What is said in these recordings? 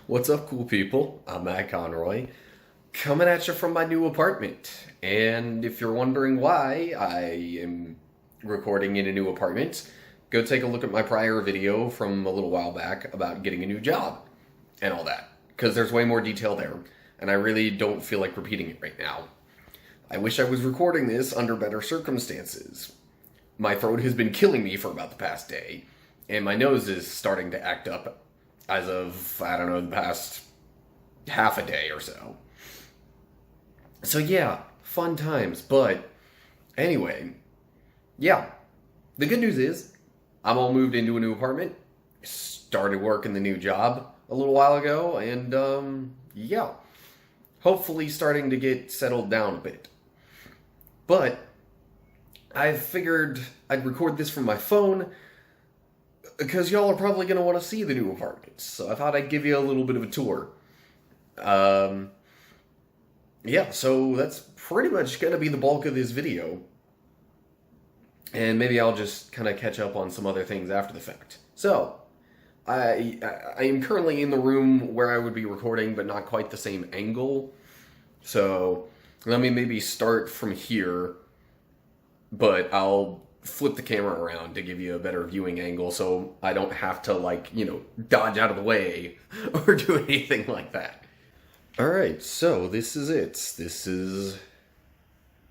What's up, cool people? I'm Matt Conroy, coming at you from my new apartment. And if you're wondering why I am recording in a new apartment, go take a look at my prior video from a little while back about getting a new job and all that, because there's way more detail there, and I really don't feel like repeating it right now. I wish I was recording this under better circumstances. My throat has been killing me for about the past day, and my nose is starting to act up as of, I don't know, the past half a day or so. So yeah, fun times. But anyway, yeah, the good news is I'm all moved into a new apartment, started working the new job a little while ago, and yeah, hopefully starting to get settled down a bit. But I figured I'd record this from my phone because y'all are probably going to want to see the new apartments. So I thought I'd give you a little bit of a tour. Yeah, so that's pretty much going to be the bulk of this video. And maybe I'll just kind of catch up on some other things after the fact. So, I am currently in the room where I would be recording, but not quite the same angle. So, let me maybe start from here, but I'll flip the camera around to give you a better viewing angle so I don't have to, like, dodge out of the way or do anything like that. Alright, so this is it. This is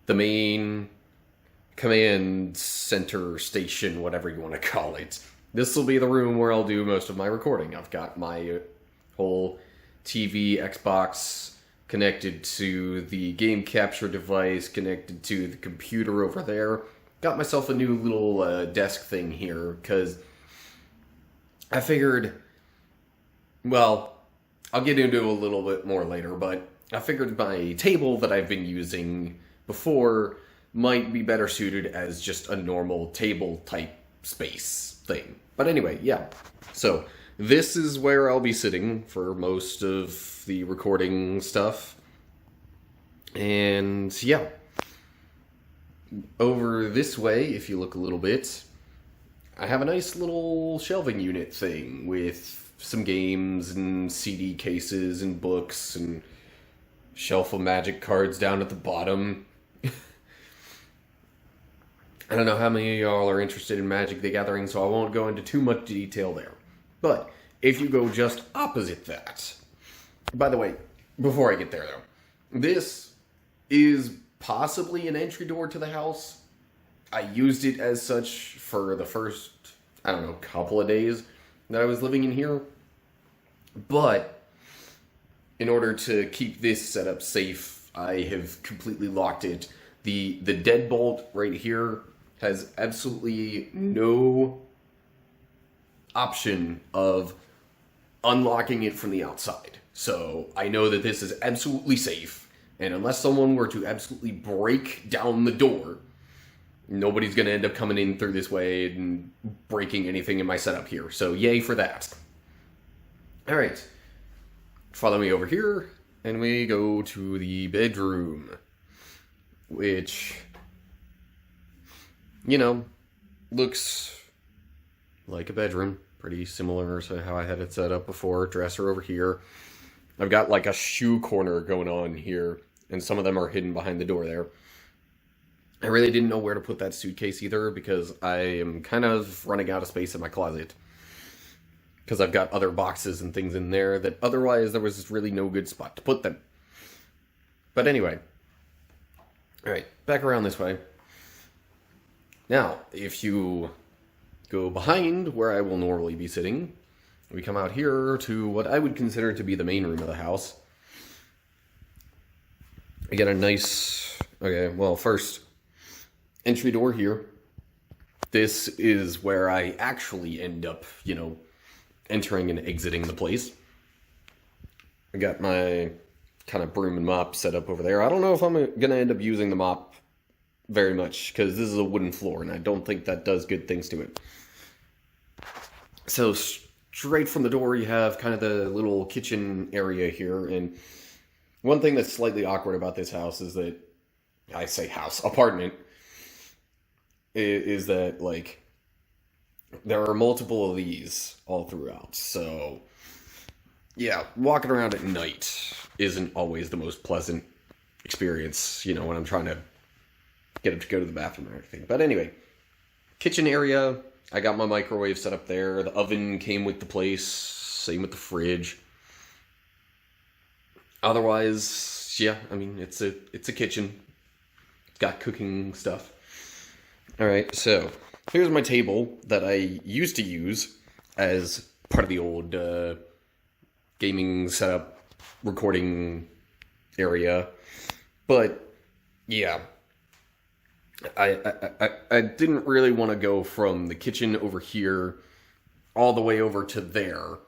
the main command center station, whatever you want to call it. This will be the room where I'll do most of my recording. I've got my whole TV, Xbox connected to the game capture device, connected to the computer over there. Got myself a new little desk thing here, because I figured, well, I'll get into it a little bit more later, but I figured my table that I've been using before might be better suited as just a normal table type space thing. But anyway, yeah. So, this is where I'll be sitting for most of the recording stuff. And yeah. Over this way, if you look a little bit, I have a nice little shelving unit thing with some games and CD cases and books and shelf of Magic cards down at the bottom. I don't know how many of y'all are interested in Magic the Gathering, so I won't go into too much detail there. But if you go just opposite that, by the way, before I get there though, this is possibly an entry door to the house. I used it as such for the first, I don't know, couple of days that I was living in here. But in order to keep this setup safe, I have completely locked it. The deadbolt right here has absolutely no option of unlocking it from the outside. So I know that this is absolutely safe. And unless someone were to absolutely break down the door, nobody's going to end up coming in through this way and breaking anything in my setup here. So yay for that. Alright. Follow me over here, and we go to the bedroom. Which, looks like a bedroom. Pretty similar to how I had it set up before. Dresser over here. I've got like a shoe corner going on here, and some of them are hidden behind the door there. I really didn't know where to put that suitcase either, because I am kind of running out of space in my closet. Because I've got other boxes and things in there that otherwise there was really no good spot to put them. But anyway. Alright, back around this way. Now, if you go behind where I will normally be sitting, we come out here to what I would consider to be the main room of the house. We get a nice, first, entry door here. This is where I actually end up, entering and exiting the place. I got my kind of broom and mop set up over there. I don't know if I'm going to end up using the mop very much, because this is a wooden floor, and I don't think that does good things to it. So, straight from the door, you have kind of the little kitchen area here, and one thing that's slightly awkward about this house is that, apartment, is that, there are multiple of these all throughout. So, yeah, walking around at night isn't always the most pleasant experience, you know, when I'm trying to get up to go to the bathroom or anything. But anyway, kitchen area, I got my microwave set up there. The oven came with the place, same with the fridge. Otherwise, yeah, I mean, it's a kitchen. It's got cooking stuff. All right, so here's my table that I used to use as part of the old gaming setup, recording area. But yeah, I didn't really want to go from the kitchen over here all the way over to there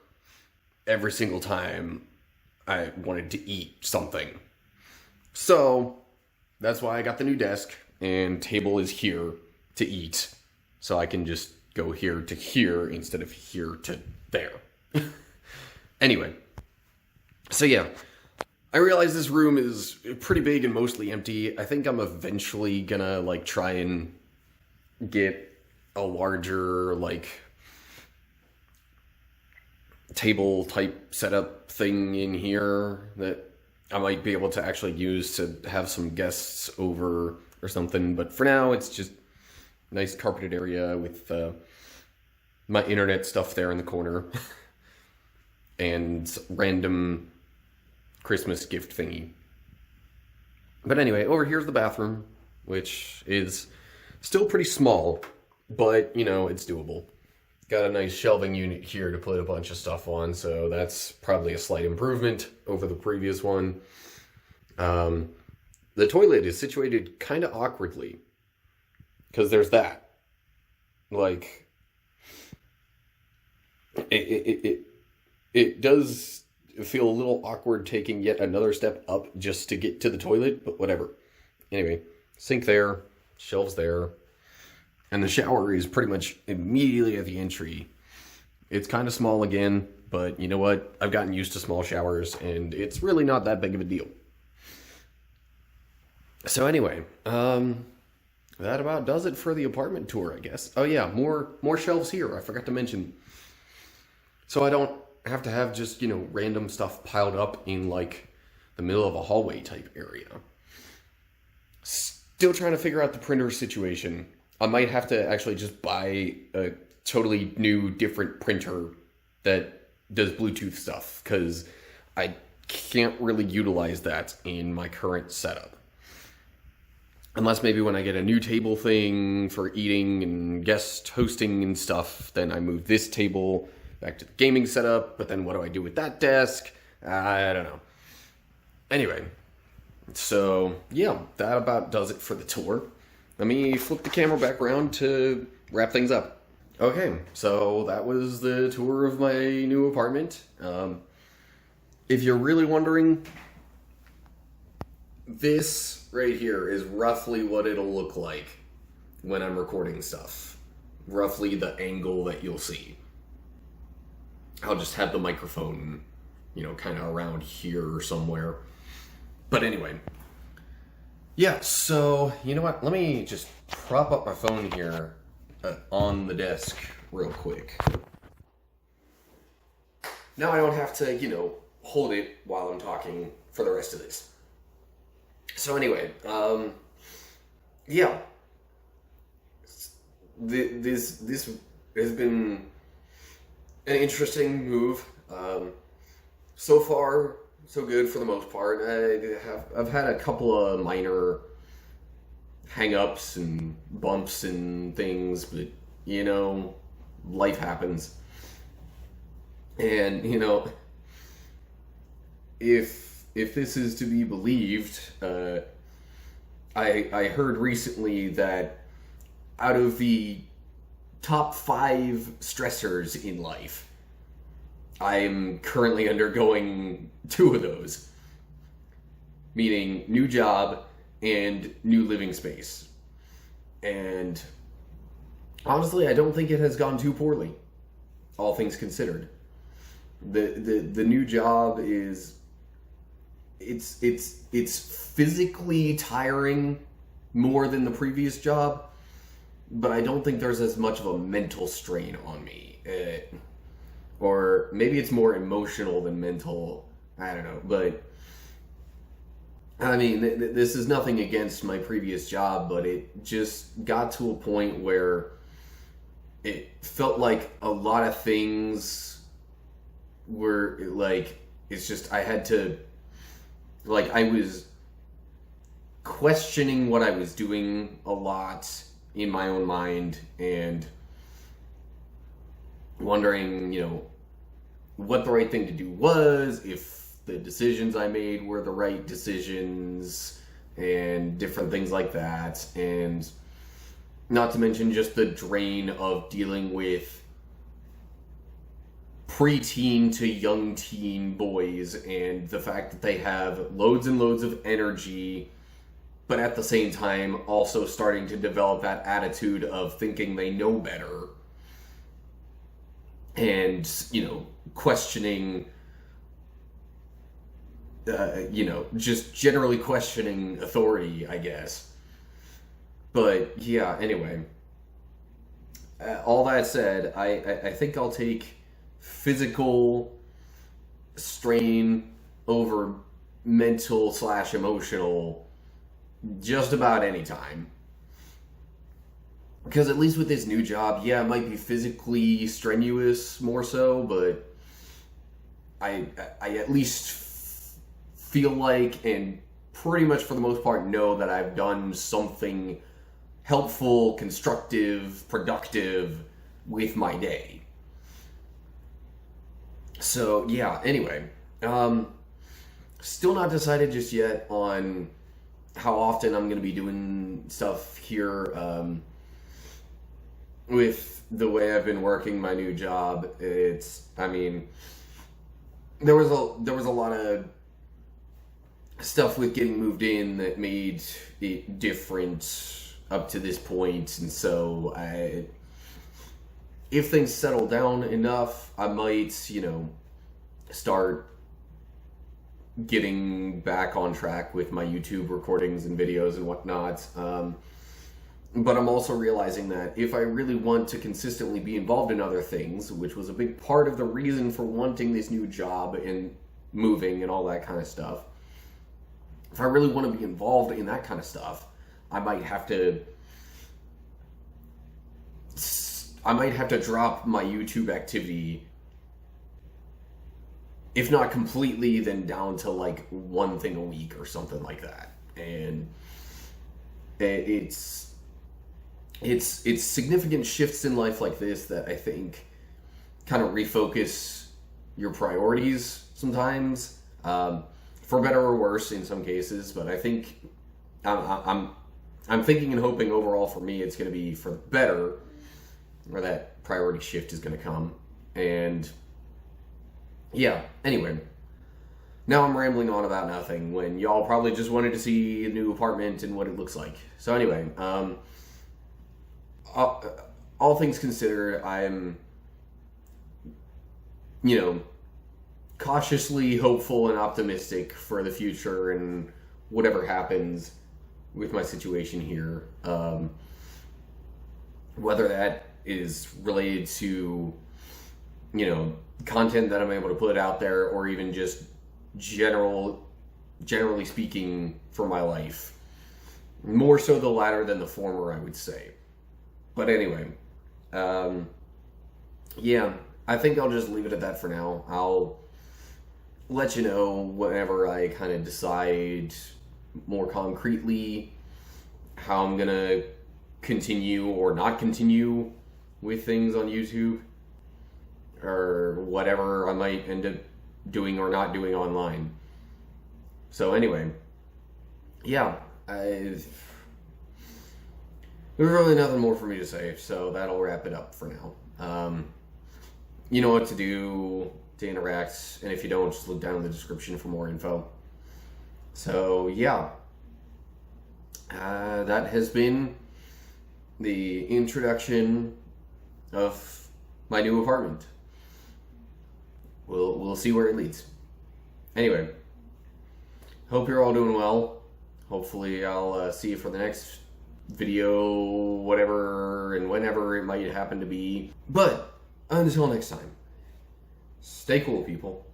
every single time I wanted to eat something. So that's why I got the new desk, and table is here to eat. So I can just go here to here instead of here to there. Anyway, so yeah, I realize this room is pretty big and mostly empty. I think I'm eventually gonna like try and get a larger like table type setup thing in here that I might be able to actually use to have some guests over or something. But for now, it's just a nice carpeted area with my internet stuff there in the corner and random Christmas gift thingy. But anyway, over here's the bathroom, which is still pretty small, but you know, it's doable. Got a nice shelving unit here to put a bunch of stuff on, so that's probably a slight improvement over the previous one. The toilet is situated kind of awkwardly, because there's that. Like, it does feel a little awkward taking yet another step up just to get to the toilet, but whatever. Anyway, sink there, shelves there. And the shower is pretty much immediately at the entry. It's kind of small again, but you know what? I've gotten used to small showers, and it's really not that big of a deal. So anyway, that about does it for the apartment tour, I guess. Oh yeah, more shelves here. I forgot to mention. So I don't have to have just, you know, random stuff piled up in like the middle of a hallway type area. Still trying to figure out the printer situation. I might have to actually just buy a totally new, different printer that does Bluetooth stuff, because I can't really utilize that in my current setup. Unless maybe when I get a new table thing for eating and guest hosting and stuff, then I move this table back to the gaming setup, but then what do I do with that desk? I don't know. Anyway, so yeah, that about does it for the tour. Let me flip the camera back around to wrap things up. Okay, so that was the tour of my new apartment. If you're really wondering, this right here is roughly what it'll look like when I'm recording stuff. Roughly the angle that you'll see. I'll just have the microphone, you know, kind of around here or somewhere. But anyway. Yeah, so, you know what? Let me just prop up my phone here on the desk real quick. Now I don't have to, you know, hold it while I'm talking for the rest of this. So anyway, yeah. This has been an interesting move. So far, so good for the most part. I've had a couple of minor hang-ups and bumps and things, but you know, life happens. And you know, if this is to be believed, I heard recently that out of the top 5 stressors in life, I'm currently undergoing 2 of those, meaning new job and new living space. And honestly, I don't think it has gone too poorly, all things considered. The new job is it's physically tiring more than the previous job, but I don't think there's as much of a mental strain on me. or maybe it's more emotional than mental. I don't know, but I mean, this is nothing against my previous job, but it just got to a point where it felt like a lot of things were like, it's just, I had to, like, I was questioning what I was doing a lot in my own mind and wondering, what the right thing to do was, if the decisions I made were the right decisions, and different things like that. And not to mention just the drain of dealing with preteen to young teen boys and the fact that they have loads and loads of energy, but at the same time also starting to develop that attitude of thinking they know better and, questioning, just generally questioning authority, I guess. But yeah, anyway, all that said, I think I'll take physical strain over mental / emotional just about any time. Because at least with this new job, yeah, it might be physically strenuous more so, but I at least feel like, and pretty much for the most part know that I've done something helpful, constructive, productive with my day. So yeah, anyway, still not decided just yet on how often I'm going to be doing stuff here. With the way I've been working my new job, there was a lot of stuff with getting moved in that made it different up to this point, and so if things settle down enough, I might, start getting back on track with my YouTube recordings and videos and whatnot. But I'm also realizing that if I really want to consistently be involved in other things, which was a big part of the reason for wanting this new job and moving and all that kind of stuff, if I really want to be involved in that kind of stuff, I might have to drop my YouTube activity, if not completely, then down to like one thing a week or something like that. And it's significant shifts in life like this that I think kind of refocus your priorities sometimes, for better or worse in some cases. But I think I'm thinking and hoping overall for me it's going to be for the better, where that priority shift is going to come. And yeah, anyway, now I'm rambling on about nothing when y'all probably just wanted to see a new apartment and what it looks like. So anyway, all things considered, I'm, cautiously hopeful and optimistic for the future and whatever happens with my situation here. Whether that is related to, content that I'm able to put out there, or even just generally speaking for my life. More so the latter than the former, I would say. But anyway, yeah, I think I'll just leave it at that for now. I'll let you know whenever I kind of decide more concretely how I'm going to continue or not continue with things on YouTube, or whatever I might end up doing or not doing online. So anyway, yeah, there's really nothing more for me to say, so that'll wrap it up for now. You know what to do to interact, and if you don't, just look down in the description for more info. So yeah, that has been the introduction of my new apartment. We'll see where it leads. Anyway, hope you're all doing well. Hopefully I'll see you for the next video, whatever and whenever it might happen to be. But until next time, Stay cool, people.